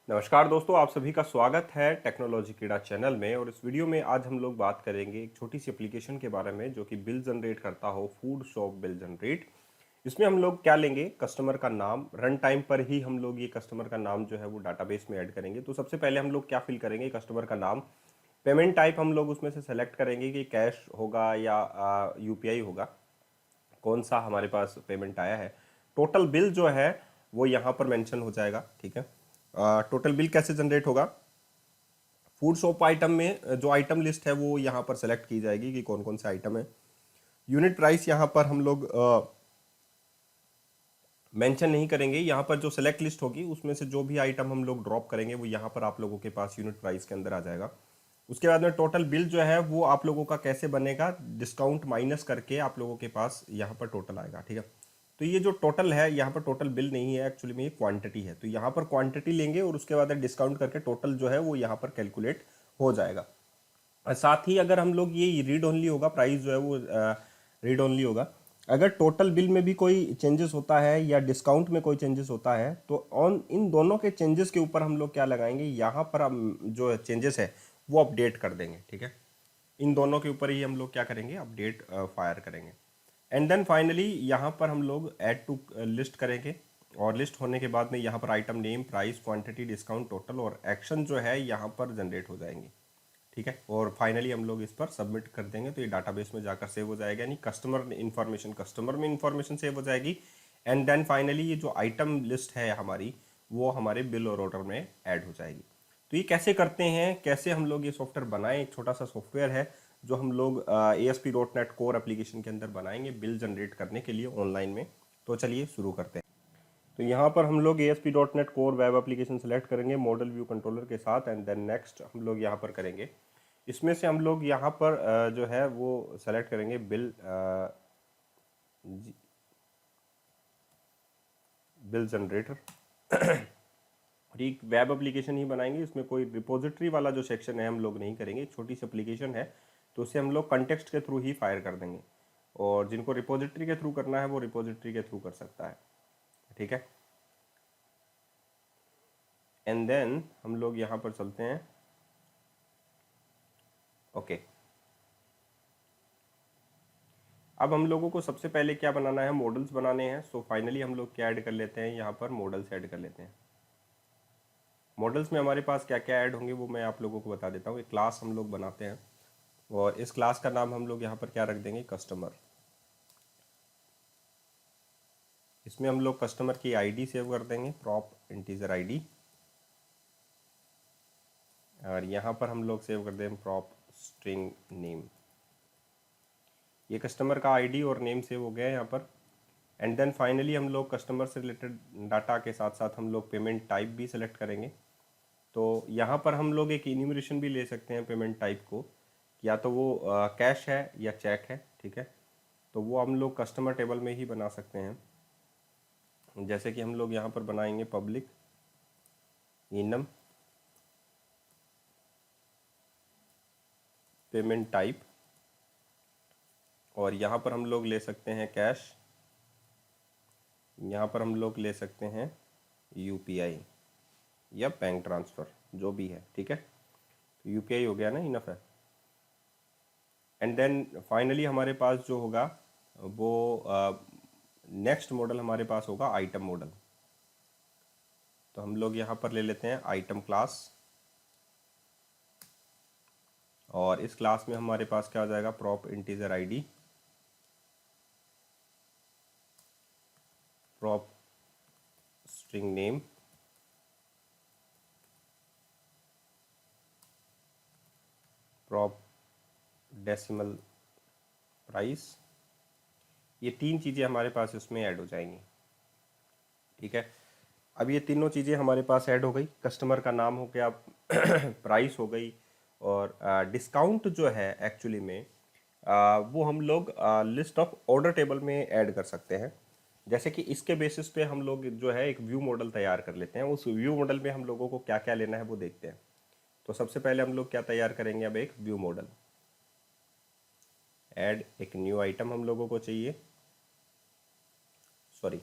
नमस्कार दोस्तों, आप सभी का स्वागत है टेक्नोलॉजी कीड़ा चैनल में। और इस वीडियो में आज हम लोग बात करेंगे एक छोटी सी एप्लीकेशन के बारे में जो कि बिल जनरेट करता हो, फूड शॉप बिल जनरेट। इसमें हम लोग क्या लेंगे, कस्टमर का नाम। रन टाइम पर ही हम लोग ये कस्टमर का नाम जो है वो डाटाबेस में ऐड करेंगे। तो सबसे पहले हम लोग क्या फिल करेंगे, कस्टमर का नाम। पेमेंट टाइप हम लोग उसमें से सेलेक्ट करेंगे कि कैश होगा या यूपीआई होगा, कौन सा हमारे पास पेमेंट आया है। टोटल बिल जो है वो यहाँ पर मेंशन हो जाएगा। ठीक है, टोटल बिल कैसे जनरेट होगा, फूड शॉप आइटम में जो आइटम लिस्ट है वो यहाँ पर सेलेक्ट की जाएगी कि कौन कौन से आइटम है। यूनिट प्राइस यहाँ पर हम लोग मेंशन नहीं करेंगे। यहाँ पर जो सेलेक्ट लिस्ट होगी उसमें से जो भी आइटम हम लोग ड्रॉप करेंगे वो यहाँ पर आप लोगों के पास यूनिट प्राइस के अंदर आ जाएगा। उसके बाद में टोटल बिल जो है वो आप लोगों का कैसे बनेगा, डिस्काउंट माइनस करके आप लोगों के पास यहाँ पर टोटल आएगा। ठीक है, तो ये जो टोटल है यहाँ पर टोटल बिल नहीं है, एक्चुअली में ये क्वांटिटी है। तो यहाँ पर क्वांटिटी लेंगे और उसके बाद डिस्काउंट करके टोटल जो है वो यहाँ पर कैलकुलेट हो जाएगा। और साथ ही अगर हम लोग ये रीड ओनली होगा, प्राइस जो है वो रीड ओनली होगा। अगर टोटल बिल में भी कोई चेंजेस होता है या डिस्काउंट में कोई चेंजेस होता है तो ऑन इन दोनों के चेंजेस के ऊपर हम लोग क्या लगाएंगे, यहाँ पर हम जो चेंजेस है वो अपडेट कर देंगे। ठीक है, इन दोनों के ऊपर ही हम लोग क्या करेंगे, अपडेट फायर करेंगे। एंड देन फाइनली यहाँ पर हम लोग ऐड टू लिस्ट करेंगे। और लिस्ट होने के बाद में यहाँ पर item name, price, quantity, discount, total और एक्शन जो है यहाँ पर जनरेट हो जाएंगी। ठीक है, और फाइनली हम लोग इस पर सबमिट कर देंगे तो ये डाटाबेस में जाकर सेव हो जाएगा, यानी कस्टमर में इंफॉर्मेशन सेव हो जाएगी। एंड देन फाइनली ये जो आइटम लिस्ट है हमारी वो हमारे बिल और ऑर्डर में ऐड हो जाएगी। तो ये कैसे करते हैं, कैसे हम लोग ये सॉफ्टवेयर बनाएं, एक छोटा सा सॉफ्टवेयर है जो हम लोग ASP.NET कोर एप्लीकेशन के अंदर बनाएंगे बिल जनरेट करने के लिए ऑनलाइन में। तो चलिए शुरू करते हैं। तो यहाँ पर हम लोग ASP.NET core web application select करेंगे मॉडल व्यू कंट्रोलर के साथ। एंड देन नेक्स्ट हम लोग यहाँ पर करेंगे, इसमें से हम लोग यहाँ पर जो है वो सेलेक्ट करेंगे बिल जनरेटर। और एक वेब एप्लीकेशन ही बनाएंगे, इसमें कोई रिपोजिटरी वाला जो सेक्शन है हम लोग नहीं करेंगे। छोटी सी एप्लीकेशन है तो उसे हम लोग कंटेक्स्ट के थ्रू ही फायर कर देंगे, और जिनको रिपोजिटरी के थ्रू करना है वो रिपोजिटरी के थ्रू कर सकता है। ठीक है, एंड देन हम लोग यहाँ पर चलते हैं। ओके, अब हम लोगों को सबसे पहले क्या बनाना है, मॉडल्स बनाने हैं। सो फाइनली हम लोग क्या ऐड कर लेते हैं, यहाँ पर मॉडल्स ऐड कर लेते हैं। मॉडल्स में हमारे पास क्या क्या ऐड होंगे वो मैं आप लोगों को बता देता हूँ। एक क्लास हम लोग बनाते हैं और इस क्लास का नाम हम लोग यहाँ पर क्या रख देंगे, कस्टमर। इसमें हम लोग कस्टमर की आईडी सेव कर देंगे, प्रॉप इंटीजर आईडी। और यहाँ पर हम लोग सेव कर देंगे प्रॉप स्ट्रिंग नेम। ये कस्टमर का आईडी और नेम सेव हो गया है यहाँ पर। एंड देन फाइनली हम लोग कस्टमर से रिलेटेड डाटा के साथ साथ हम लोग पेमेंट टाइप भी सिलेक्ट करेंगे। तो यहाँ पर हम लोग एक इन्यूमरेशन भी ले सकते हैं पेमेंट टाइप को, या तो वो कैश है या चेक है। ठीक है, तो वो हम लोग कस्टमर टेबल में ही बना सकते हैं। जैसे कि हम लोग यहाँ पर बनाएंगे पब्लिक इनम पेमेंट टाइप, और यहाँ पर हम लोग ले सकते हैं कैश, यहाँ पर हम लोग ले सकते हैं यूपीआई या बैंक ट्रांसफ़र, जो भी है। ठीक है, तो यूपीआई हो गया ना, इनफ है। एंड देन फाइनली हमारे पास जो होगा वो नेक्स्ट मॉडल हमारे पास होगा आइटम मॉडल। तो हम लोग यहाँ पर ले लेते हैं आइटम क्लास, और इस क्लास में हमारे पास क्या हो जाएगा, prop integer ID, prop string name, prop decimal price. ये तीन चीज़ें हमारे पास इसमें ऐड हो जाएंगी। ठीक है, अब ये तीनों चीज़ें हमारे पास ऐड हो गई। कस्टमर का नाम हो गया, प्राइस हो गई, और डिस्काउंट जो है एक्चुअली में वो हम लोग लिस्ट ऑफ ऑर्डर टेबल में ऐड कर सकते हैं। जैसे कि इसके बेसिस पे हम लोग जो है एक व्यू मॉडल तैयार कर लेते हैं। उस व्यू मॉडल में हम लोगों को क्या क्या लेना है वो देखते हैं। तो सबसे पहले हम लोग क्या तैयार करेंगे, अब एक व्यू मॉडल ऐड, एक न्यू आइटम हम लोगों को चाहिए। सॉरी,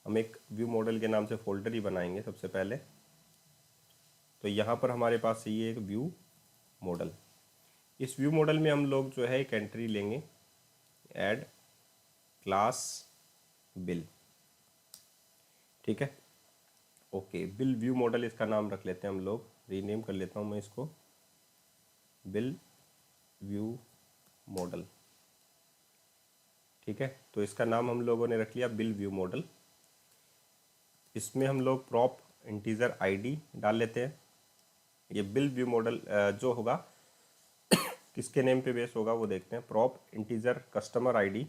हम एक व्यू मॉडल के नाम से फोल्डर ही बनाएंगे सबसे पहले। तो यहाँ पर हमारे पास ये एक व्यू मॉडल। इस व्यू मॉडल में हम लोग जो है एक एंट्री लेंगे, ऐड क्लास बिल। ठीक है, ओके, बिल व्यू मॉडल इसका नाम रख लेते हैं हम लोग, रीनेम कर लेता हूँ मैं इसको बिल व्यू मॉडल। ठीक है, तो इसका नाम हम लोगों ने रख लिया बिल व्यू मॉडल। इसमें हम लोग प्रॉप इंटीजर आईडी डाल लेते हैं। ये बिल व्यू मॉडल जो होगा किसके नेम पे बेस होगा वो देखते हैं। प्रॉप इंटीजर कस्टमर आईडी,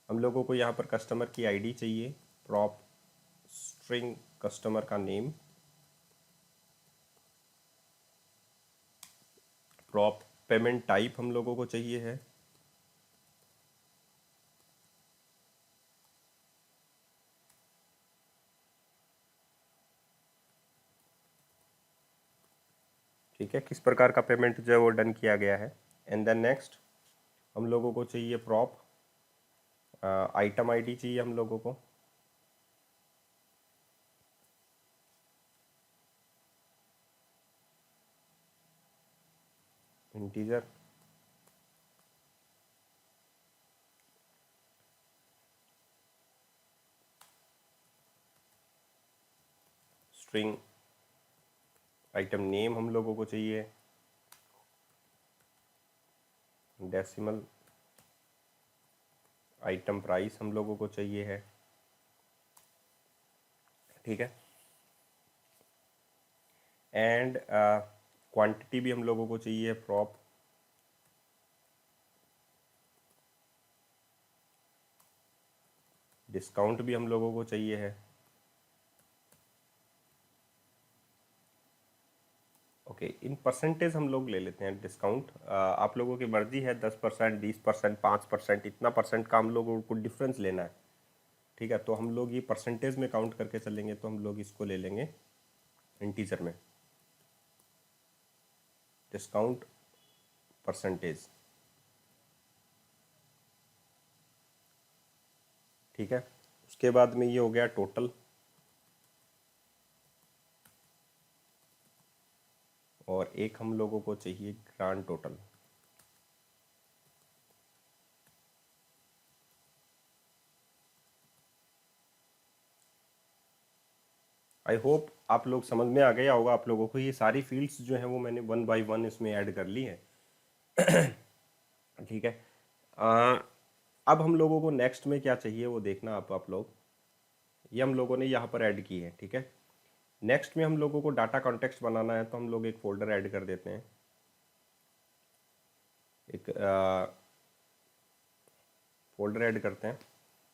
हम लोगों को यहाँ पर कस्टमर की आईडी चाहिए। प्रॉप स्ट्रिंग कस्टमर का नेम, प्रॉप पेमेंट टाइप हम लोगों को चाहिए है। ठीक है, किस प्रकार का पेमेंट जो है वो डन किया गया है। एंड देन नेक्स्ट हम लोगों को चाहिए प्रॉप आइटम आईडी चाहिए हम लोगों को। इंटीजर स्ट्रिंग आइटम नेम हम लोगों को चाहिए। डेसिमल आइटम प्राइस हम लोगों को चाहिए है। ठीक है, एंड क्वांटिटी भी हम लोगों को चाहिए। प्रॉप डिस्काउंट भी हम लोगों को चाहिए है। ओके, इन परसेंटेज हम लोग ले लेते हैं डिस्काउंट। आप लोगों की मर्जी है 10%, 20%, 5%, इतना परसेंट का हम लोगों को डिफरेंस लेना है। ठीक है, तो हम लोग ये परसेंटेज में काउंट करके चलेंगे, तो हम लोग इसको ले लेंगे इंटीजर में, डिस्काउंट परसेंटेज। ठीक है, उसके बाद में ये हो गया टोटल, और एक हम लोगों को चाहिए ग्रांड टोटल। आई होप आप लोग समझ में आ गया होगा आप लोगों को। ये सारी फील्ड्स जो हैं वो मैंने वन बाय वन इसमें ऐड कर ली है। ठीक है, अब हम लोगों को नेक्स्ट में क्या चाहिए वो देखना आप लोग। ये हम लोगों ने यहाँ पर ऐड की है। ठीक है, नेक्स्ट में हम लोगों को डाटा कॉन्टेक्स्ट बनाना है, तो हम लोग एक फोल्डर ऐड कर देते हैं। एक फोल्डर ऐड करते हैं,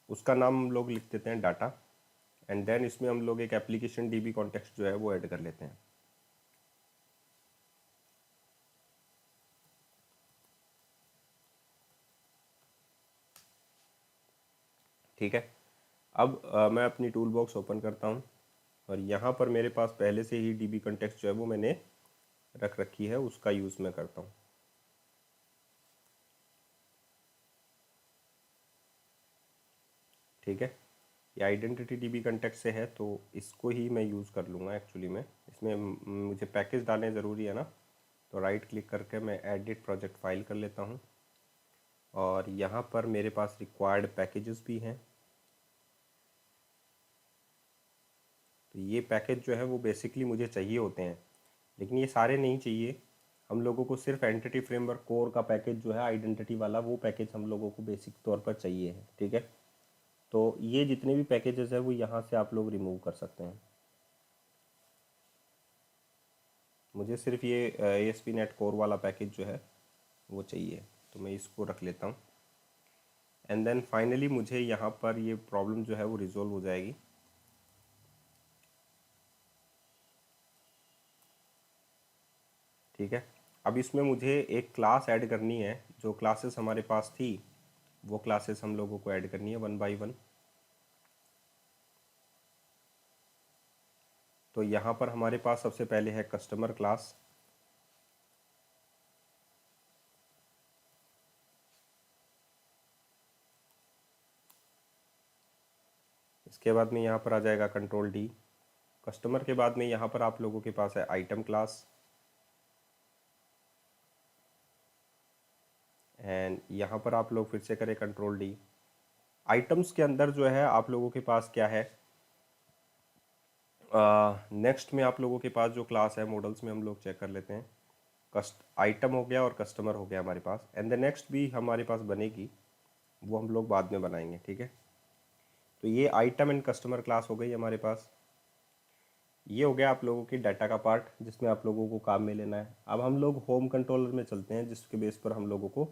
उसका नाम हम लोग लिख देते हैं डाटा। एंड देन इसमें हम लोग एक एप्लीकेशन डीबी कॉन्टेक्स्ट जो है वो ऐड कर लेते हैं। ठीक है, अब मैं अपनी टूल बॉक्स ओपन करता हूँ, और यहाँ पर मेरे पास पहले से ही डीबी कॉन्टेक्स्ट जो है वो मैंने रख रखी है, उसका यूज़ मैं करता हूँ। ठीक है, ये आइडेंटिटी डीबी कॉन्टेक्स्ट से है, तो इसको ही मैं यूज़ कर लूँगा। एक्चुअली में इसमें मुझे पैकेज डालने ज़रूरी है ना, तो राइट क्लिक करके मैं एडिट प्रोजेक्ट फाइल कर लेता हूँ, और यहाँ पर मेरे पास रिक्वायर्ड पैकेजेस भी हैं। तो ये पैकेज जो है वो बेसिकली मुझे चाहिए होते हैं, लेकिन ये सारे नहीं चाहिए। हम लोगों को सिर्फ एंटिटी फ्रेमवर्क कोर का पैकेज जो है आइडेंटिटी वाला, वो पैकेज हम लोगों को बेसिक तौर पर चाहिए है। ठीक है, तो ये जितने भी पैकेजेस है वो यहाँ से आप लोग रिमूव कर सकते हैं। मुझे सिर्फ ये ASP.NET कोर वाला पैकेज जो है वो चाहिए, तो मैं इसको रख लेता हूँ। एंड देन फाइनली मुझे यहाँ पर ये प्रॉब्लम जो है वो रिजोल्व हो जाएगी। ठीक है, अब इसमें मुझे एक क्लास ऐड करनी है। जो क्लासेस हमारे पास थी वो क्लासेस हम लोगों को ऐड करनी है वन बाय वन। तो यहाँ पर हमारे पास सबसे पहले है कस्टमर क्लास। इसके बाद में यहाँ पर आ जाएगा कंट्रोल D। कस्टमर के बाद में यहाँ पर आप लोगों के पास है आइटम क्लास, एंड यहाँ पर आप लोग फिर से करें कंट्रोल डी। आइटम्स के अंदर जो है आप लोगों के पास क्या है, नेक्स्ट में आप लोगों के पास जो क्लास है, मॉडल्स में हम लोग चेक कर लेते हैं। कस्ट आइटम हो गया और कस्टमर हो गया हमारे पास, एंड द नेक्स्ट भी हमारे पास बनेगी, वो हम लोग बाद में बनाएंगे, ठीक है। तो ये आइटम एंड कस्टमर क्लास हो गई हमारे पास। ये हो गया आप लोगों की डाटा का पार्ट जिसमें आप लोगों को काम में लेना है। अब हम लोग होम कंट्रोलर में चलते हैं जिसके बेस पर हम लोगों को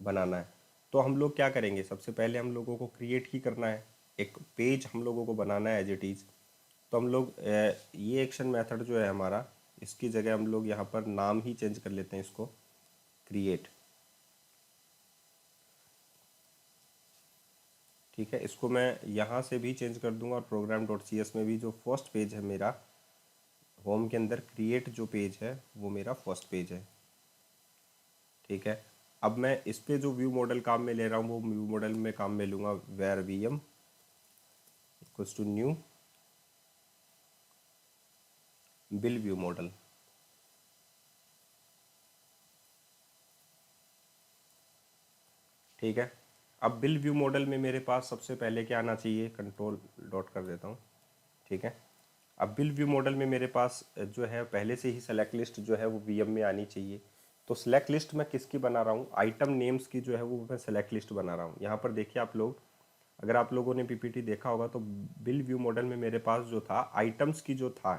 बनाना है। तो हम लोग क्या करेंगे, सबसे पहले हम लोगों को क्रिएट ही करना है, एक पेज हम लोगों को बनाना है एज इट इज़। तो हम लोग ये एक्शन मेथड जो है हमारा, इसकी जगह हम लोग यहाँ पर नाम ही चेंज कर लेते हैं इसको, क्रिएट, ठीक है। इसको मैं यहाँ से भी चेंज कर दूंगा और प्रोग्राम डॉट सी एस में भी जो फर्स्ट पेज है मेरा होम के अंदर, क्रिएट जो पेज है वो मेरा फर्स्ट पेज है, ठीक है। अब मैं इस पे जो व्यू मॉडल काम में ले रहा हूँ वो व्यू मॉडल में काम में लूँगा var V M equals to new bill view model, ठीक है। अब बिल व्यू मॉडल में मेरे पास सबसे पहले क्या आना चाहिए, कंट्रोल डॉट कर देता हूँ, ठीक है। अब बिल व्यू मॉडल में मेरे पास जो है पहले से ही सेलेक्ट लिस्ट जो है वो वीएम में आनी चाहिए। तो सेलेक्ट लिस्ट मैं किसकी बना रहा हूँ, आइटम नेम्स की जो है वो मैं सेलेक्ट लिस्ट बना रहा हूँ। यहाँ पर देखिए आप लोग, अगर आप लोगों ने पीपीटी देखा होगा तो बिल व्यू मॉडल में मेरे पास जो था आइटम्स की जो था,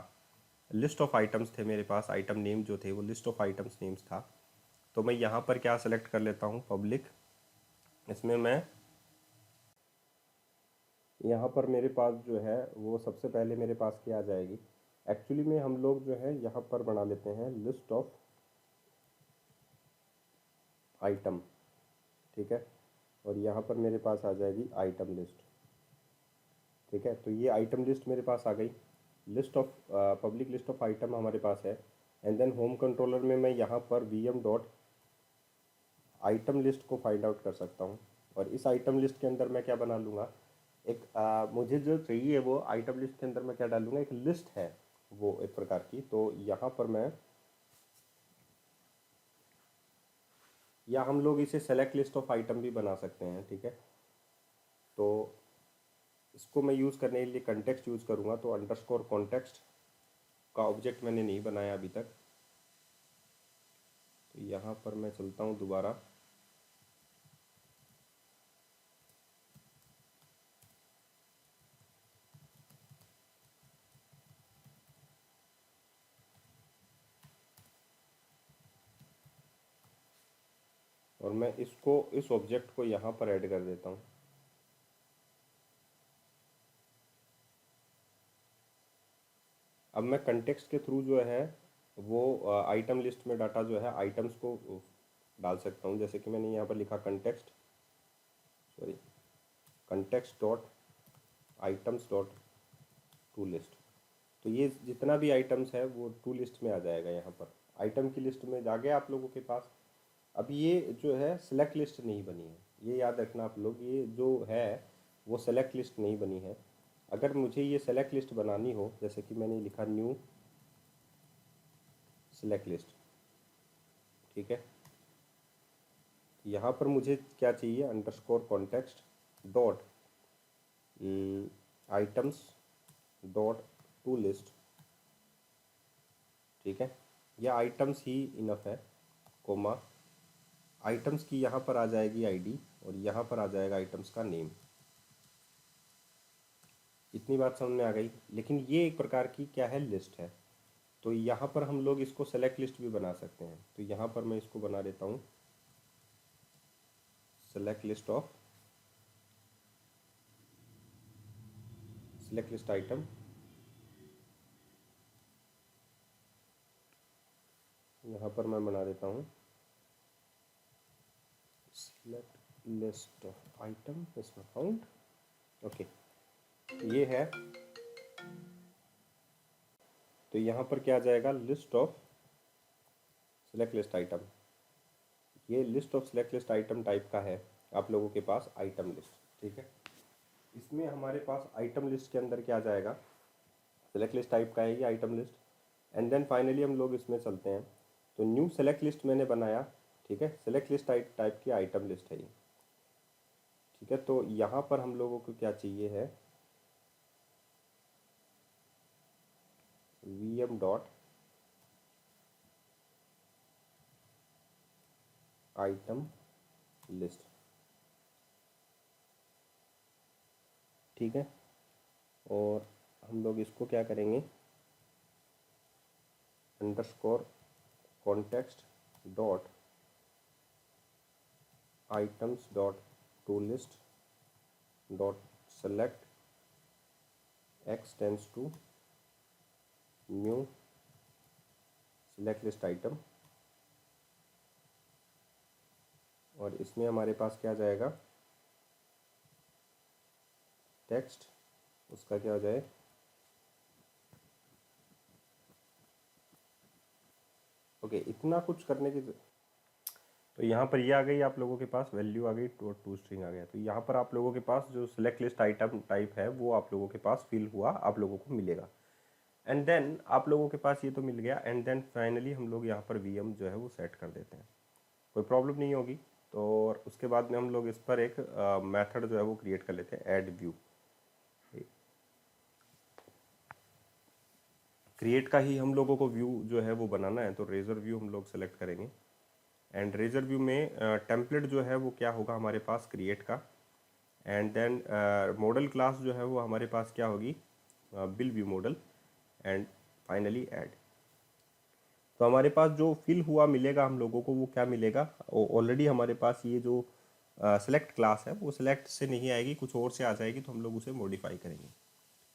लिस्ट ऑफ आइटम्स थे मेरे पास, आइटम नेम जो थे वो लिस्ट ऑफ आइटम्स नेम्स था। तो मैं यहाँ पर क्या सेलेक्ट कर लेता हूँ, पब्लिक। इसमें मैं यहाँ पर मेरे पास जो है वो सबसे पहले मेरे पास क्या आ जाएगी, एक्चुअली में हम लोग जो है यहाँ पर बना लेते हैं लिस्ट ऑफ आइटम, ठीक है। और यहाँ पर मेरे पास आ जाएगी आइटम लिस्ट, ठीक है। तो ये आइटम लिस्ट मेरे पास आ गई, list of public list of item हमारे पास है। एंड देन होम कंट्रोलर में मैं यहाँ पर V M dot item list को फाइंड आउट कर सकता हूँ। और इस आइटम लिस्ट के अंदर मैं क्या बना लूँगा, एक मुझे जो चाहिए वो आइटम लिस्ट के अंदर मैं क्या डालूँगा, एक लिस्ट है वो एक प्रकार की। तो यहाँ पर मैं, या हम लोग इसे सेलेक्ट लिस्ट ऑफ आइटम भी बना सकते हैं, ठीक है। तो इसको मैं यूज़ करने के लिए कंटेक्स्ट यूज़ करूँगा। तो अंडरस्कोर कॉन्टेक्स्ट का ऑब्जेक्ट मैंने नहीं बनाया अभी तक, तो यहाँ पर मैं चलता हूँ दोबारा, और मैं इसको, इस ऑब्जेक्ट को यहाँ पर ऐड कर देता हूँ। अब मैं कंटेक्स्ट के थ्रू जो है वो आइटम लिस्ट में डाटा जो है आइटम्स को डाल सकता हूँ। जैसे कि मैंने यहाँ पर लिखा context, sorry, context dot items dot to list. तो ये जितना भी आइटम्स है वो टू लिस्ट में आ जाएगा। यहाँ पर आइटम की लिस्ट में जा गया आप लोगों के पास। अब ये जो है सेलेक्ट लिस्ट नहीं बनी है, ये याद रखना आप लोग, ये जो है वो सेलेक्ट लिस्ट नहीं बनी है। अगर मुझे ये सेलेक्ट लिस्ट बनानी हो, जैसे कि मैंने लिखा न्यू सेलेक्ट लिस्ट, ठीक है। यहाँ पर मुझे क्या चाहिए, underscore context dot items dot to list, ठीक है। या आइटम्स ही इनफ है, कोमा आइटम्स की यहाँ पर आ जाएगी आईडी और यहाँ पर आ जाएगा आइटम्स का नेम। इतनी बात समझ में आ गई। लेकिन ये एक प्रकार की क्या है, लिस्ट है। तो यहाँ पर हम लोग इसको सेलेक्ट लिस्ट भी बना सकते हैं। तो यहाँ पर मैं इसको बना देता हूँ select list of, select list item, यहाँ पर मैं बना देता हूँ सेलेक्ट लिस्ट ऑफ आइटम इसमें फाउंड, ओके। ये है, तो यहाँ पर क्या आ जाएगा, list of select list item. ये list of select list item type का है आप लोगों के पास आइटम लिस्ट, ठीक है। इसमें हमारे पास आइटम लिस्ट के अंदर क्या आ जाएगा, सेलेक्ट लिस्ट टाइप का है ये item list. And then finally हम लोग इसमें चलते हैं, तो न्यू सेलेक्ट लिस्ट मैंने बनाया, ठीक है। सेलेक्ट लिस्ट टाइप की आइटम लिस्ट है ये, ठीक है। तो यहाँ पर हम लोगों को क्या चाहिए है, vm डॉट आइटम लिस्ट, ठीक है। और हम लोग इसको क्या करेंगे, underscore context dot items dot to list dot select X tense to new select list item. और इसमें हमारे पास क्या जाएगा, टेक्स्ट, उसका क्या हो जाए, ओके। इतना कुछ करने की, तो यहाँ पर ये आ गई आप लोगों के पास वैल्यू आ गई, टू स्ट्रिंग आ गया। तो यहाँ पर आप लोगों के पास जो सिलेक्ट लिस्ट आइटम टाइप है वो आप लोगों के पास फिल हुआ, आप लोगों को मिलेगा। एंड देन आप लोगों के पास ये तो मिल गया। एंड देन फाइनली हम लोग यहाँ पर वीएम जो है वो सेट कर देते हैं, कोई प्रॉब्लम नहीं होगी। तो और उसके बाद में हम लोग इस पर एक मेथड जो है वो क्रिएट कर लेते हैं, ऐड व्यू। क्रिएट का ही हम लोगों को व्यू जो है वो बनाना है, तो रेजर व्यू हम लोग सेलेक्ट करेंगे। एंड रेजर व्यू में टेम्पलेट जो है वो क्या होगा हमारे पास, क्रिएट का। एंड देन मॉडल क्लास जो है वो हमारे पास क्या होगी, bill view model. And finally add. तो हमारे पास जो फिल हुआ मिलेगा हम लोगों को, वो क्या मिलेगा, ऑलरेडी हमारे पास ये जो सेलेक्ट क्लास है वो सेलेक्ट से नहीं आएगी, कुछ और से आ जाएगी, तो हम लोग उसे मॉडिफाई करेंगे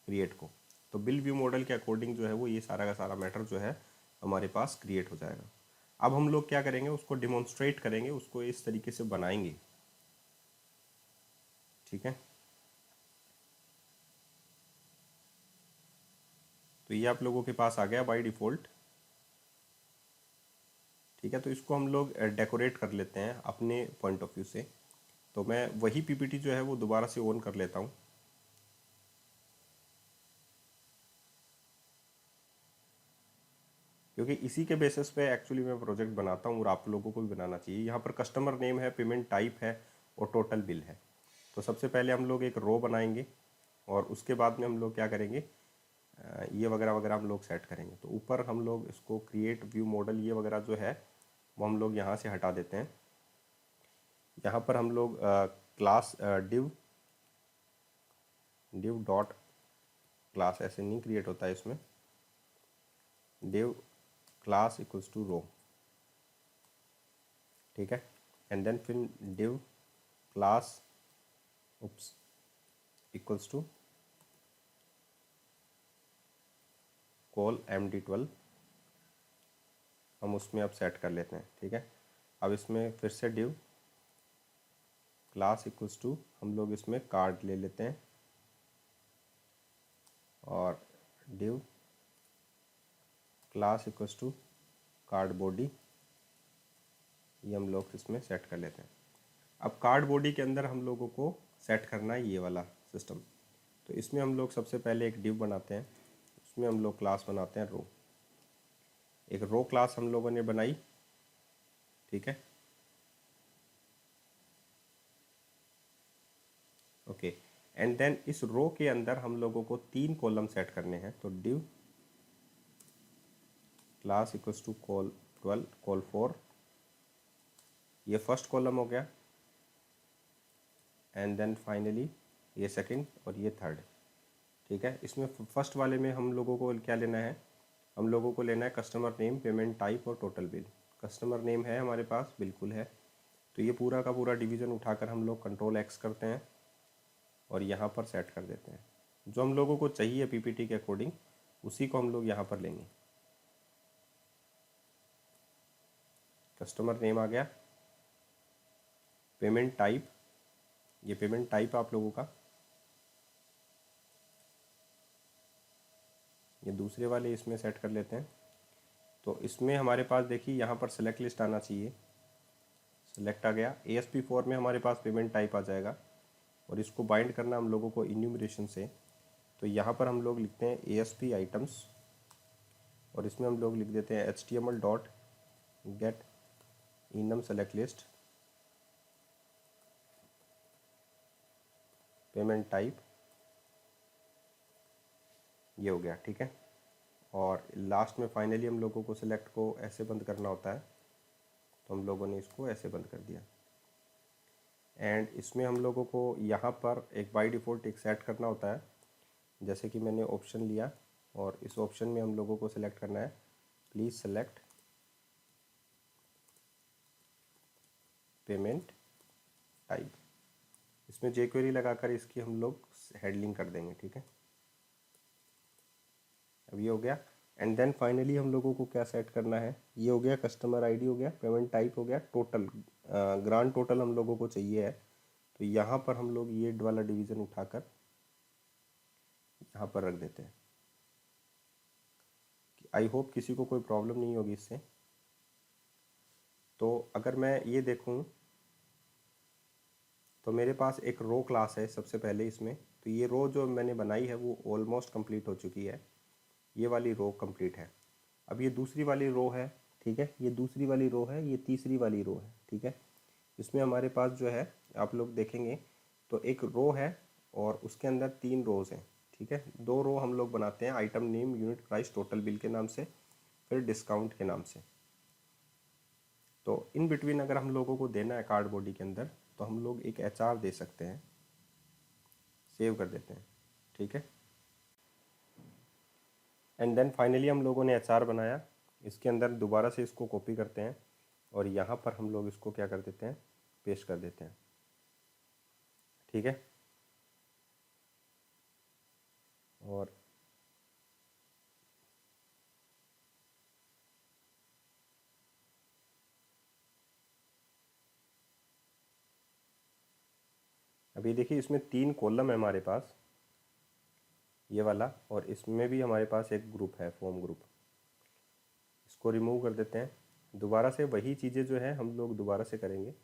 क्रिएट को। तो बिल व्यू मॉडल के अकॉर्डिंग जो है वो ये सारा का सारा मैटर जो है हमारे पास क्रिएट हो जाएगा। अब हम लोग क्या करेंगे, उसको डिमॉन्स्ट्रेट करेंगे, उसको इस तरीके से बनाएंगे, ठीक है। तो ये आप लोगों के पास आ गया बाय डिफ़ॉल्ट, ठीक है। तो इसको हम लोग डेकोरेट कर लेते हैं अपने पॉइंट ऑफ व्यू से। तो मैं वही पीपीटी जो है वो दोबारा से ऑन कर लेता हूँ, क्योंकि इसी के बेसिस पे एक्चुअली मैं प्रोजेक्ट बनाता हूँ और आप लोगों को भी बनाना चाहिए। यहाँ पर कस्टमर नेम है, पेमेंट टाइप है और टोटल बिल है। तो सबसे पहले हम लोग एक रो बनाएंगे और उसके बाद में हम लोग क्या करेंगे, ये वगैरह वगैरह हम लोग सेट करेंगे। तो ऊपर हम लोग इसको क्रिएट व्यू मॉडल ये वगैरह जो है वो हम लोग यहाँ से हटा देते हैं। यहाँ पर हम लोग class div div dot class ऐसे नहीं क्रिएट होता है इसमें, div class equals to row, ठीक है। एंड देन फिर div class oops equals to col md12, हम उसमें अब सेट कर लेते हैं, ठीक है। अब इसमें फिर से डिव क्लास इक्वल्स टू हम लोग इसमें कार्ड ले लेते हैं और div class equals to card body, ये हम लोग इसमें सेट कर लेते हैं। अब कार्ड बॉडी के अंदर हम लोगों को सेट करना है ये वाला सिस्टम। तो इसमें हम लोग सबसे पहले एक डिव बनाते हैं, उसमें हम लोग क्लास बनाते हैं रो। एक रो क्लास हम लोगों ने बनाई, ठीक है, ओके। एंड देन इस रो के अंदर हम लोगों को 3 कॉलम सेट करने हैं। तो div class equals to col 12 col 4, ये फर्स्ट कॉलम हो गया। एंड देन फाइनली ये सेकंड और ये थर्ड, ठीक है। इसमें फर्स्ट वाले में हम लोगों को क्या लेना है, हम लोगों को लेना है कस्टमर नेम, पेमेंट टाइप और टोटल बिल। कस्टमर नेम है हमारे पास, बिल्कुल है। तो ये पूरा का पूरा डिवीज़न उठाकर हम लोग कंट्रोल एक्स करते हैं और यहाँ पर सेट कर देते हैं। जो हम लोगों को चाहिए पीपीटी के अकॉर्डिंग उसी को हम लोग यहाँ पर लेंगे। कस्टमर नेम आ गया, पेमेंट टाइप, ये पेमेंट टाइप आप लोगों का, ये दूसरे वाले इसमें सेट कर लेते हैं। तो इसमें हमारे पास देखिए यहाँ पर सेलेक्ट लिस्ट आना चाहिए, सेलेक्ट आ गया। ASP4 में हमारे पास पेमेंट टाइप आ जाएगा और इसको बाइंड करना हम लोगों को इन्यूमरेशन से, तो यहाँ पर हम लोग लिखते हैं ASP आइटम्स और इसमें हम लोग लिख देते हैं HTML dot gate enum select list payment type, ये हो गया। ठीक है, और लास्ट में फाइनली हम लोगों को सिलेक्ट को ऐसे बंद करना होता है, तो हम लोगों ने इसको ऐसे बंद कर दिया। एंड इसमें हम लोगों को यहाँ पर एक बाय डिफ़ॉल्ट एक सेट करना होता है, जैसे कि मैंने ऑप्शन लिया और इस ऑप्शन में हम लोगों को सिलेक्ट करना है प्लीज़ सेलेक्ट पेमेंट टाइप। इसमें jQuery लगाकर इसकी हम लोग हेडलिंग कर देंगे। ठीक है, अब ये हो गया। एंड देन फाइनली हम लोगों को क्या सेट करना है, ये हो गया कस्टमर आईडी हो गया, पेमेंट टाइप हो गया, टोटल ग्रांड टोटल हम लोगों को चाहिए है। तो यहाँ पर हम लोग ये वाला डिवीज़न उठाकर यहाँ पर रख देते हैं। आई होप किसी को कोई प्रॉब्लम नहीं होगी इससे। तो अगर मैं ये देखूँ तो मेरे पास एक रो क्लास है सबसे पहले इसमें। तो ये रो जो मैंने बनाई है वो ऑलमोस्ट कंप्लीट हो चुकी है, ये वाली रो कंप्लीट है। अब ये दूसरी वाली रो है। ठीक है, ये दूसरी वाली रो है, ये तीसरी वाली रो है। ठीक है, इसमें हमारे पास जो है आप लोग देखेंगे तो एक रो है और उसके अंदर 3 रोज़ हैं। ठीक है, 2 रो हम लोग बनाते हैं item name, unit price, total bill के नाम से, फिर डिस्काउंट के नाम से। तो इन बिटवीन अगर हम लोगों को देना है कार्ड बॉडी के अंदर तो हम लोग एक HR दे सकते हैं, सेव कर देते हैं। ठीक है, एंड देन फाइनली हम लोगों ने HR बनाया, इसके अंदर दोबारा से इसको कॉपी करते हैं और यहाँ पर हम लोग इसको क्या कर देते हैं, पेस्ट कर देते हैं। ठीक है, और अभी देखिए इसमें 3 कॉलम है हमारे पास, ये वाला, और इसमें भी हमारे पास एक ग्रुप है, फॉर्म ग्रुप। इसको रिमूव कर देते हैं। दोबारा से वही चीज़ें जो है हम लोग दोबारा से करेंगे,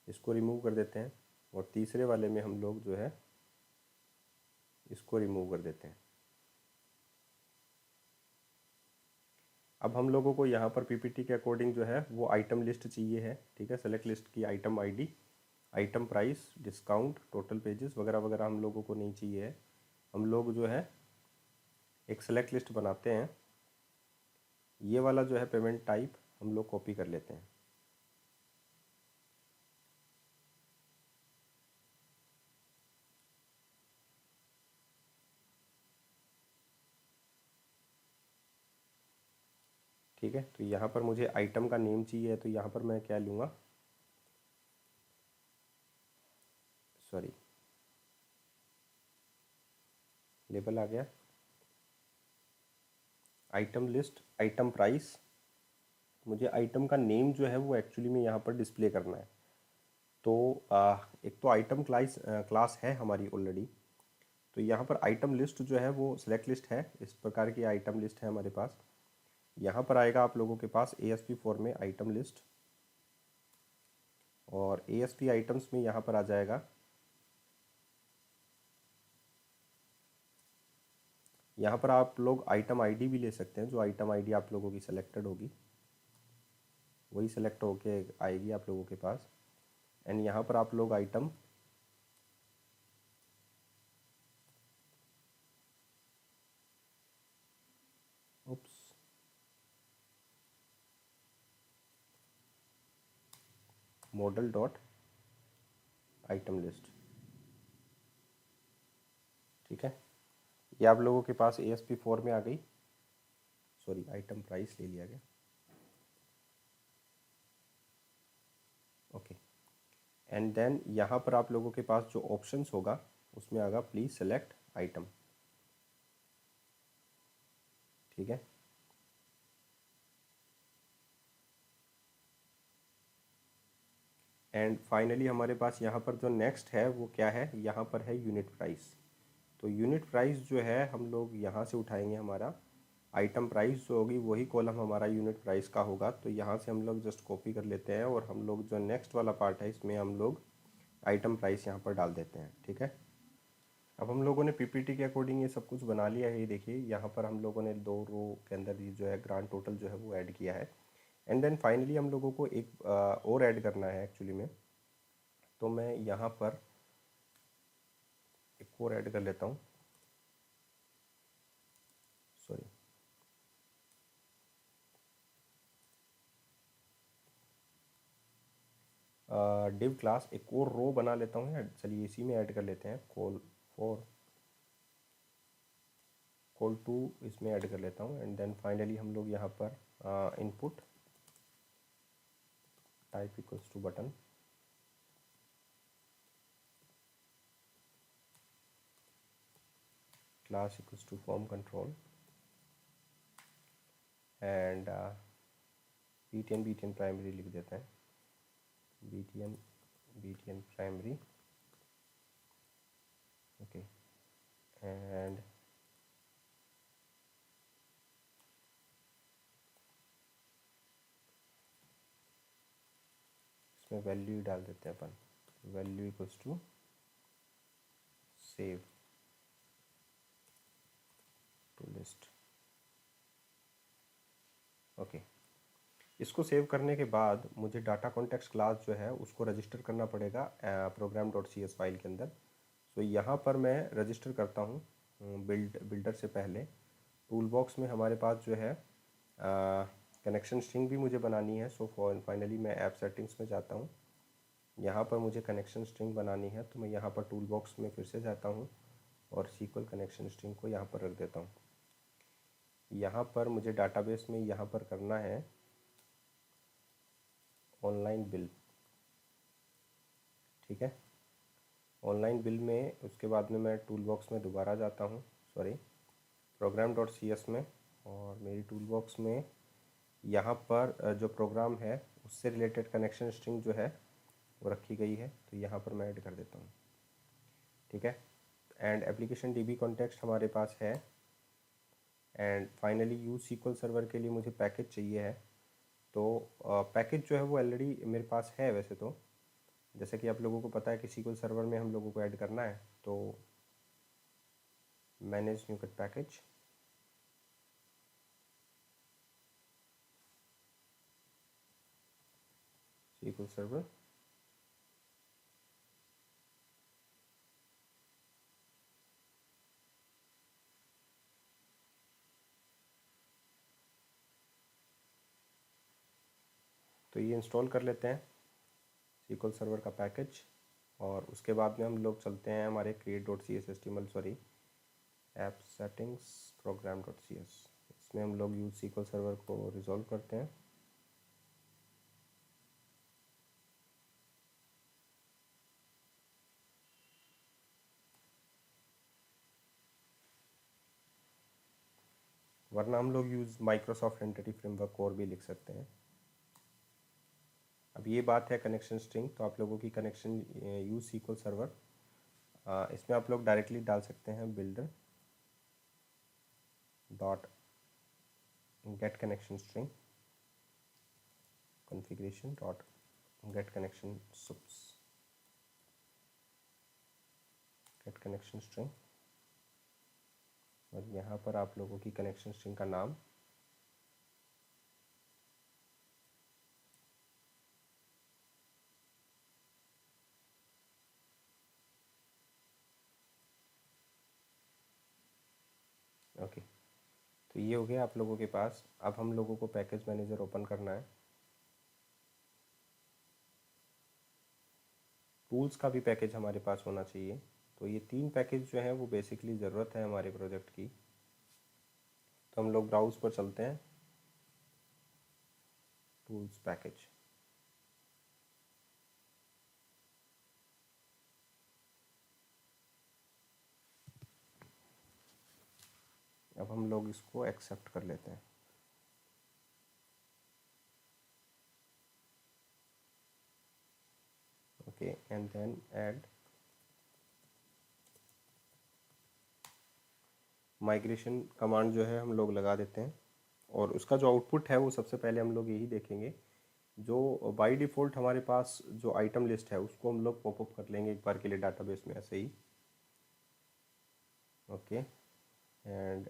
इसको रिमूव कर देते हैं और तीसरे वाले में हम लोग जो है इसको रिमूव कर देते हैं। अब हम लोगों को यहाँ पर PPT के अकॉर्डिंग जो है वो आइटम लिस्ट चाहिए है। ठीक है, सेलेक्ट लिस्ट की item ID, item price, discount, total pages वगैरह वगैरह हम लोगों को नहीं चाहिए है। हम लोग जो है एक सेलेक्ट लिस्ट बनाते हैं, ये वाला जो है पेमेंट टाइप हम लोग कॉपी कर लेते हैं। ठीक है, तो यहाँ पर मुझे आइटम का नेम चाहिए, तो यहाँ पर मैं क्या लूँगा, सॉरी लेबल आ गया, आइटम लिस्ट, आइटम प्राइस। मुझे आइटम का नेम जो है वो एक्चुअली में यहाँ पर डिस्प्ले करना है। तो एक तो आइटम क्लास है हमारी ऑलरेडी, तो यहाँ पर आइटम लिस्ट जो है वो सिलेक्ट लिस्ट है, इस प्रकार की आइटम लिस्ट है हमारे पास। यहाँ पर आएगा आप लोगों के पास ASP फॉर्म में आइटम लिस्ट, और ASP आइटम्स में यहाँ पर आ जाएगा, यहाँ पर आप लोग आइटम ID भी ले सकते हैं, जो आइटम ID आप लोगों की सिलेक्टेड होगी वही सिलेक्ट होके आएगी आप लोगों के पास। एंड यहाँ पर आप लोग आइटम उप्स मॉडल डॉट आइटम लिस्ट। ठीक है, ये आप लोगों के पास ASP फॉर्म में आ गई, सॉरी आइटम प्राइस ले लिया गया। ओके, एंड देन यहाँ पर आप लोगों के पास जो ऑप्शंस होगा उसमें आएगा प्लीज़ सेलेक्ट आइटम। ठीक है, एंड फाइनली हमारे पास यहाँ पर जो नेक्स्ट है वो क्या है, यहाँ पर है यूनिट प्राइस। तो यूनिट प्राइस जो है हम लोग यहाँ से उठाएंगे, हमारा आइटम प्राइस जो होगी वही कॉलम हमारा यूनिट प्राइस का होगा। तो यहाँ से हम लोग जस्ट कॉपी कर लेते हैं और हम लोग जो नेक्स्ट वाला पार्ट है इसमें हम लोग आइटम प्राइस यहाँ पर डाल देते हैं। ठीक है, अब हम लोगों ने पीपीटी के अकॉर्डिंग ये सब कुछ बना लिया है। ये देखिए यहाँ पर हम लोगों ने 2 रो के अंदर ये जो है ग्रांड टोटल जो है वो ऐड किया है। एंड देन फाइनली हम लोगों को एक और ऐड करना है एक्चुअली में। तो मैं यहाँ पर एक और ऐड कर लेता हूँ, सॉरी। डिव क्लास एक और रो बना लेता हूँ, चलिए इसी में ऐड कर लेते हैं। कॉल टू इसमें ऐड कर लेता हूँ। एंड देन फाइनली हम लोग यहाँ पर input type equals to button, class equals to form control, and btn primary लिख देते हैं, btn प्राइमरी। ओके, एंड इसमें वैल्यू डाल देते हैं अपन, value equals to save to list. Okay, इसको सेव करने के बाद मुझे डाटा कॉन्टेक्स्ट क्लास जो है उसको रजिस्टर करना पड़ेगा program.cs फाइल के अंदर। सो यहाँ पर मैं रजिस्टर करता हूँ बिल्डर से पहले। टूल बॉक्स में हमारे पास जो है कनेक्शन स्ट्रिंग भी मुझे बनानी है। सो फाइनली मैं ऐप सेटिंग्स में जाता हूँ, यहाँ पर मुझे कनेक्शन स्ट्रिंग बनानी है। तो मैं यहाँ पर टूल बॉक्स में फिर से जाता हूँ और SQL कनेक्शन स्ट्रिंग को यहाँ पर रख देता हूँ। यहाँ पर मुझे डाटाबेस में यहाँ पर करना है ऑनलाइन बिल, ठीक है। ऑनलाइन बिल में उसके बाद में मैं टूल बॉक्स में दोबारा जाता हूँ, सॉरी program.cs में, और मेरी टूल बॉक्स में यहाँ पर जो प्रोग्राम है उससे रिलेटेड कनेक्शन स्ट्रिंग जो है वो रखी गई है। तो यहाँ पर मैं ऐड कर देता हूँ, ठीक है। एंड एप्लीकेशन DB कॉन्टेक्स्ट हमारे पास है। And finally use SQL server के लिए मुझे पैकेज चाहिए है। तो पैकेज जो है वो ऑलरेडी मेरे पास है वैसे तो, जैसे कि आप लोगों को पता है कि SQL सर्वर में हम लोगों को ऐड करना है। तो manage new cut package, SQL server, तो ये इंस्टॉल कर लेते हैं SQL सर्वर का पैकेज। और उसके बाद में हम लोग चलते हैं हमारे create.cshtml, sorry app settings program.cs। इसमें हम लोग यूज SQL सर्वर को रिजॉल्व करते हैं। वरना हम लोग यूज़ माइक्रोसॉफ्ट एंटिटी फ्रेमवर्क और भी लिख सकते हैं। अब ये बात है कनेक्शन स्ट्रिंग, तो आप लोगों की कनेक्शन यूज SQL सर्वर, इसमें आप लोग डायरेक्टली डाल सकते हैं builder dot get connection string configuration dot get connection सुप्स, गेट कनेक्शन स्ट्रिंग, और यहाँ पर आप लोगों की कनेक्शन स्ट्रिंग का नाम ओके। तो ये हो गया आप लोगों के पास। अब हम लोगों को पैकेज मैनेजर ओपन करना है। टूल्स का भी पैकेज हमारे पास होना चाहिए। तो ये 3 पैकेज जो हैं वो बेसिकली ज़रूरत है हमारे प्रोजेक्ट की। तो हम लोग ब्राउज पर चलते हैं, टूल्स पैकेज, अब हम लोग इसको एक्सेप्ट कर लेते हैं। Okay, and then add migration command जो है हम लोग लगा देते हैं। और उसका जो आउटपुट है वो सबसे पहले हम लोग यही देखेंगे, जो बाय डिफ़ॉल्ट हमारे पास जो आइटम लिस्ट है उसको हम लोग पॉपअप कर लेंगे एक बार के लिए डाटाबेस में ऐसे ही। Okay, and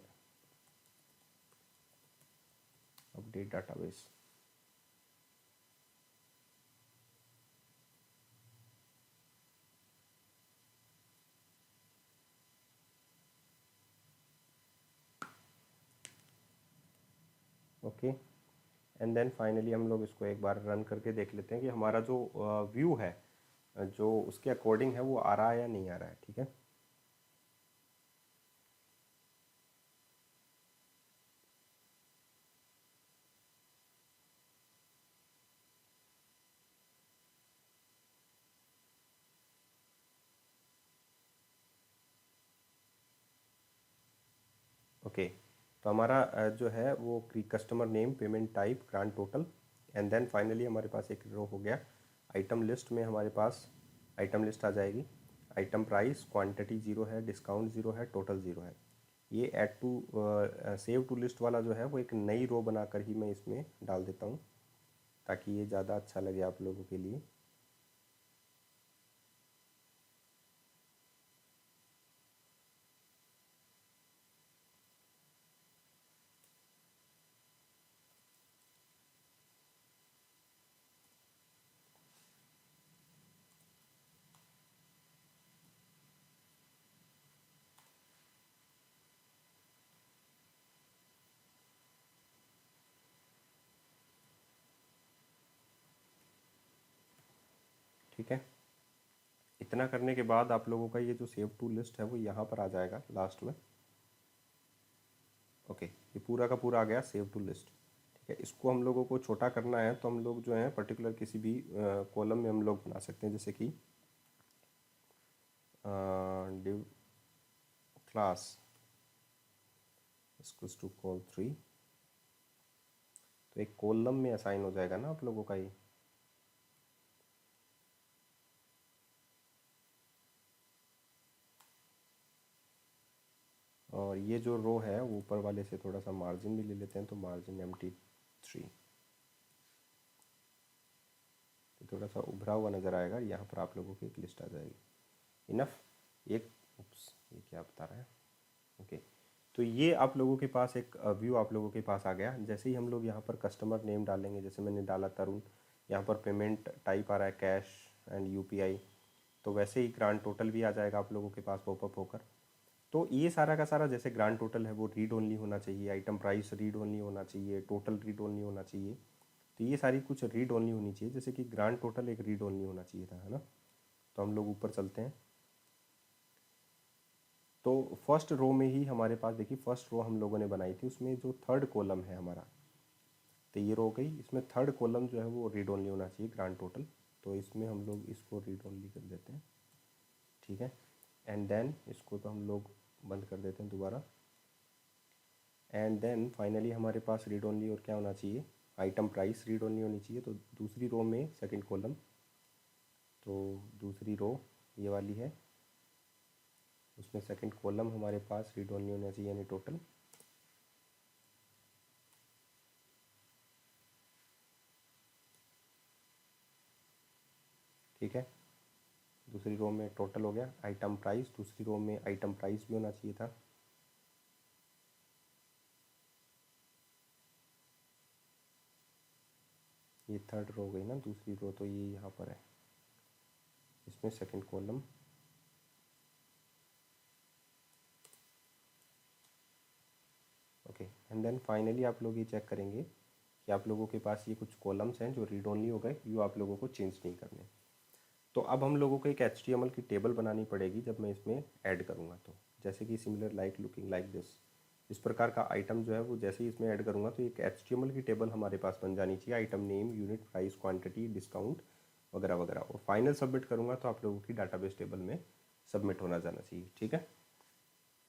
update database. Okay, and then finally हम लोग इसको एक बार रन करके देख लेते हैं कि हमारा जो व्यू है जो उसके अकॉर्डिंग है वो आ रहा है या नहीं आ रहा है। ठीक है, ओके। तो हमारा जो है वो customer name, payment type, grand total, and then finally हमारे पास एक रो हो गया। आइटम लिस्ट में हमारे पास आइटम लिस्ट आ जाएगी। आइटम प्राइस, क्वांटिटी ज़ीरो है, डिस्काउंट ज़ीरो है, टोटल ज़ीरो है। ये add to save to list वाला जो है वो एक नई रो बनाकर ही मैं इसमें डाल देता हूँ, ताकि ये ज़्यादा अच्छा लगे आप लोगों के लिए। ठीक है, इतना करने के बाद आप लोगों का ये जो सेव टू लिस्ट है वो यहाँ पर आ जाएगा लास्ट में। ओके, ये पूरा का पूरा आ गया सेव टू लिस्ट। ठीक है, इसको हम लोगों को छोटा करना है तो हम लोग जो है पर्टिकुलर किसी भी कॉलम में हम लोग बना सकते हैं, जैसे कि div class equals to col 3। तो एक कॉलम में असाइन हो जाएगा ना आप लोगों का ये। और ये जो रो है वो ऊपर वाले से थोड़ा सा मार्जिन भी ले लेते हैं, तो मार्जिन MT3, तो थोड़ा सा उभरा हुआ नज़र आएगा। यहाँ पर आप लोगों की एक लिस्ट आ जाएगी। इनफ। एक ये क्या बता रहा है। ओके, तो ये आप लोगों के पास एक व्यू आप लोगों के पास आ गया। जैसे ही हम लोग यहाँ पर कस्टमर नेम डालेंगे, जैसे मैंने डाला तरुण, यहाँ पर पेमेंट टाइप आ रहा है कैश एंड UPI, तो वैसे ही ग्रांड टोटल भी आ जाएगा आप लोगों के पास पॉपअप होकर। तो ये सारा का सारा जैसे ग्रांड टोटल है वो रीड ओनली होना चाहिए, आइटम प्राइस रीड ओनली होना चाहिए, टोटल रीड ओनली होना चाहिए। तो ये सारी कुछ रीड ओनली होनी चाहिए, जैसे कि ग्रांड टोटल एक रीड ओनली होना चाहिए था, है ना। तो हम लोग ऊपर चलते हैं। तो फर्स्ट रो में ही हमारे पास देखिए, फर्स्ट रो हम लोगों ने बनाई थी, उसमें जो थर्ड कॉलम है हमारा, तो ये रो गई, इसमें थर्ड कॉलम जो है वो रीड ओनली होना चाहिए, ग्रांड टोटल। तो इसमें हम लोग इसको रीड ओनली कर देते हैं। ठीक है, एंड देन इसको तो हम लोग बंद कर देते हैं दोबारा। एंड देन फाइनली हमारे पास रीड ओनली और क्या होना चाहिए, आइटम प्राइस रीड ओनली होनी चाहिए। तो दूसरी रो में सेकंड कॉलम, तो दूसरी रो ये वाली है, उसमें सेकंड कॉलम हमारे पास रीड ओनली होना चाहिए, यानी टोटल। ठीक है, दूसरी रो में टोटल हो गया। आइटम प्राइस, दूसरी रो में आइटम प्राइस भी होना चाहिए था। ये थर्ड रो हो गई ना, दूसरी रो तो ये यहाँ पर है, इसमें second column. Okay, and then finally आप लोग ये चेक करेंगे कि आप लोगों के पास ये कुछ कॉलम्स हैं जो रीड ओनली हो गए, ये आप लोगों को चेंज नहीं करने। तो अब हम लोगों को एक HTML की टेबल बनानी पड़ेगी जब मैं इसमें ऐड करूँगा। तो जैसे कि similar like looking like this, इस प्रकार का आइटम जो है वो जैसे ही इसमें ऐड करूँगा तो एक HTML की टेबल हमारे पास बन जानी चाहिए, item name, unit price, quantity, discount वगैरह वगैरह। और फाइनल सबमिट करूँगा तो आप लोगों की डाटाबेस टेबल में सबमिट होना जाना चाहिए। ठीक है।